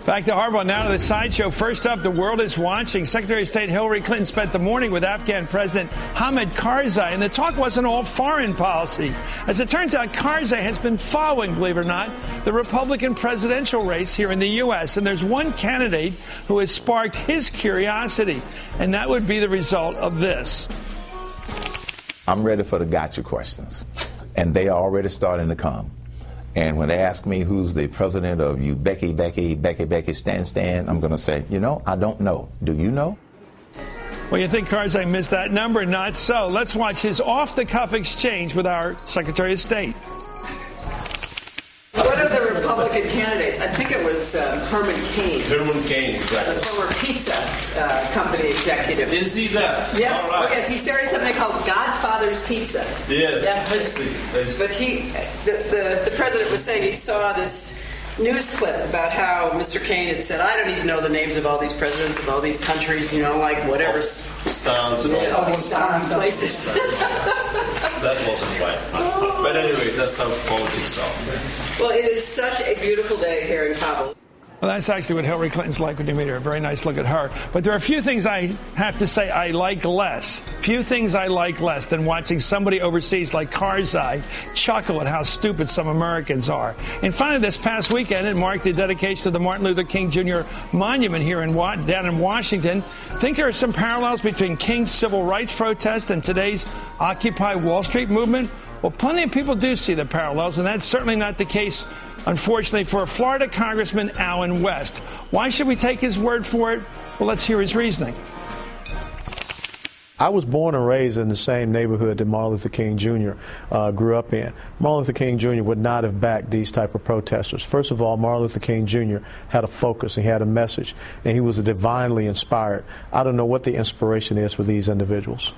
Back to Hardball, now to the sideshow. First up, the world is watching. Secretary of State Hillary Clinton spent the morning with Afghan President Hardball Karzai, and the talk wasn't all foreign policy. As it turns out, Karzai has been following, believe it or not, the Republican presidential race here in the U.S., and there's one candidate who has sparked his curiosity, and that would be the result of this. I'm ready for the gotcha questions, and they are already starting to come. And when they ask me who's the president of Becky, Stan, I'm going to say, I don't know. Do you know? Well, you think Karzai missed that number? Not so. Let's watch his off-the-cuff exchange with our Secretary of State. What are the Republican candidates? I think it was Herman Cain. Herman Cain, exactly. The former pizza company executive. Is he that? Yes. All right. Oh, yes. He started something called Godfather's Pizza. Yes. I see. But the president was saying he saw this news clip about how Mr. Cain had said, I don't even know the names of all these presidents of all these countries, like whatever. Stands and all these stands, places. That wasn't right. But anyway, that's how politics are. Well, it is such a beautiful day here in Kabul. Well, that's actually what Hillary Clinton's like when you meet her. A very nice look at her. But there are a few things I have to say I like less. Few things I like less than watching somebody overseas like Karzai chuckle at how stupid some Americans are. And finally, this past weekend, it marked the dedication of the Martin Luther King Jr. Monument here down in Washington. Think there are some parallels between King's civil rights protest and today's Occupy Wall Street movement? Well, plenty of people do see the parallels, and that's certainly not the case, unfortunately, for Florida Congressman Allen West. Why should we take his word for it? Well, let's hear his reasoning. I was born and raised in the same neighborhood that Martin Luther King Jr. Grew up in. Martin Luther King Jr. would not have backed these type of protesters. First of all, Martin Luther King Jr. had a focus, he had a message, and he was divinely inspired. I don't know what the inspiration is for these individuals.